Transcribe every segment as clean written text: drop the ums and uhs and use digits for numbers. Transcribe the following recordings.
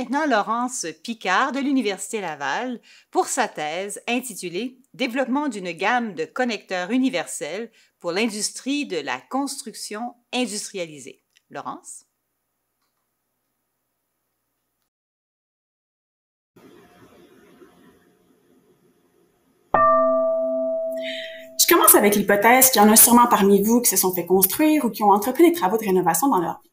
maintenant Laurence Picard de l'Université Laval pour sa thèse intitulée « Développement d'une gamme de connecteurs universels pour l'industrie de la construction industrialisée ». Laurence? Je commence avec l'hypothèse qu'il y en a sûrement parmi vous qui se sont fait construire ou qui ont entrepris des travaux de rénovation dans leur vie.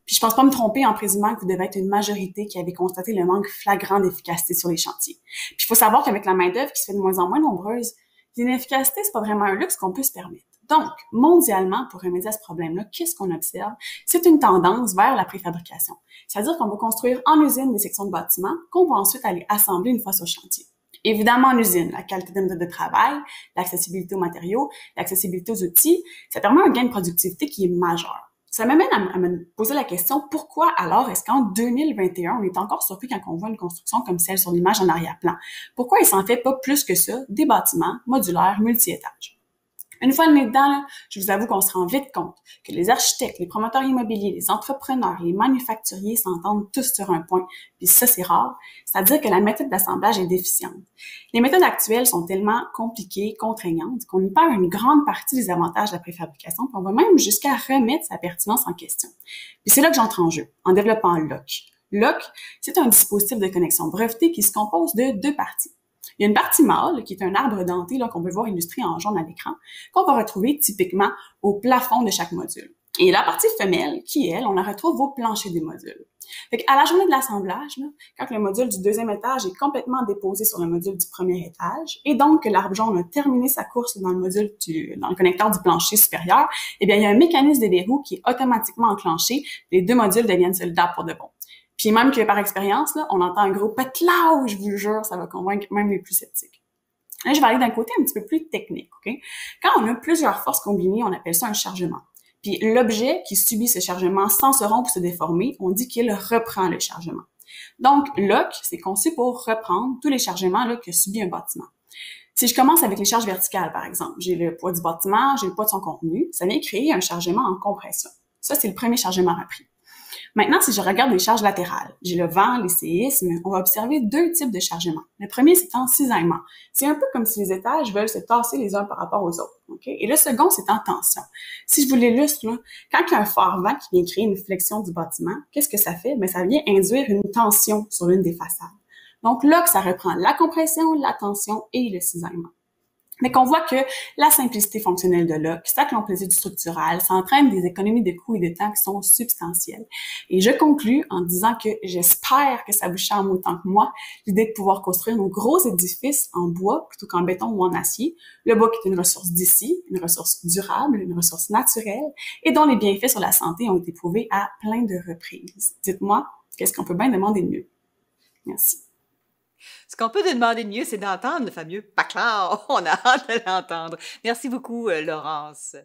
Puis je pense pas me tromper en présumant que vous devez être une majorité qui avait constaté le manque flagrant d'efficacité sur les chantiers. Puis il faut savoir qu'avec la main-d'œuvre qui se fait de moins en moins nombreuse, l'inefficacité, c'est pas vraiment un luxe qu'on peut se permettre. Donc, mondialement, pour remédier à ce problème-là, qu'est-ce qu'on observe? C'est une tendance vers la préfabrication. C'est-à-dire qu'on va construire en usine des sections de bâtiments qu'on va ensuite aller assembler une fois sur le chantier. Évidemment, en usine, la qualité de méthode de travail, l'accessibilité aux matériaux, l'accessibilité aux outils, ça permet un gain de productivité qui est majeur. Ça m'amène à me poser la question, pourquoi alors est-ce qu'en 2021, on est encore surpris quand on voit une construction comme celle sur l'image en arrière-plan? Pourquoi il s'en fait pas plus que ça des bâtiments modulaires multi-étages? Une fois le nez dedans, là, je vous avoue qu'on se rend vite compte que les architectes, les promoteurs immobiliers, les entrepreneurs, les manufacturiers s'entendent tous sur un point, puis ça c'est rare, c'est-à-dire que la méthode d'assemblage est déficiente. Les méthodes actuelles sont tellement compliquées, contraignantes, qu'on y perd une grande partie des avantages de la préfabrication, puis on va même jusqu'à remettre sa pertinence en question. Puis c'est là que j'entre en jeu, en développant LOC. LOC, c'est un dispositif de connexion breveté qui se compose de deux parties. Il y a une partie mâle, qui est un arbre denté là, qu'on peut voir illustré en jaune à l'écran, qu'on va retrouver typiquement au plafond de chaque module. Et la partie femelle, qui, elle, on la retrouve au plancher des modules. Fait qu'à la journée de l'assemblage, là, quand le module du deuxième étage est complètement déposé sur le module du premier étage, et donc que l'arbre jaune a terminé sa course dans le connecteur du plancher supérieur, eh bien, il y a un mécanisme de verrou qui est automatiquement enclenché. Les deux modules deviennent solidaires pour de bon. Puis même que par expérience, là, on entend un gros pétlau, je vous le jure, ça va convaincre même les plus sceptiques. Là, je vais aller d'un côté un petit peu plus technique, OK? Quand on a plusieurs forces combinées, on appelle ça un chargement. Puis l'objet qui subit ce chargement sans se rompre ou se déformer, on dit qu'il reprend le chargement. Donc, LOC, c'est conçu pour reprendre tous les chargements là, que subit un bâtiment. Si je commence avec les charges verticales, par exemple, j'ai le poids du bâtiment, j'ai le poids de son contenu, ça vient créer un chargement en compression. Ça, c'est le premier chargement repris. Maintenant, si je regarde les charges latérales, j'ai le vent, les séismes, on va observer deux types de chargements. Le premier, c'est en cisaillement. C'est un peu comme si les étages veulent se tasser les uns par rapport aux autres. Okay? Et le second, c'est en tension. Si je vous l'illustre, là, quand il y a un fort vent qui vient créer une flexion du bâtiment, qu'est-ce que ça fait? Ça vient induire une tension sur l'une des façades. Donc là, ça reprend la compression, la tension et le cisaillement. Mais qu'on voit que la simplicité fonctionnelle de LOC, sa complexité structurale, ça entraîne des économies de coûts et de temps qui sont substantielles. Et je conclus en disant que j'espère que ça vous charme autant que moi, l'idée de pouvoir construire nos gros édifices en bois plutôt qu'en béton ou en acier. Le bois qui est une ressource d'ici, une ressource durable, une ressource naturelle, et dont les bienfaits sur la santé ont été prouvés à plein de reprises. Dites-moi, qu'est-ce qu'on peut bien demander de mieux? Merci. Ce qu'on peut demander de mieux, c'est d'entendre le fameux « paclao ». On a hâte de l'entendre. Merci beaucoup, Laurence.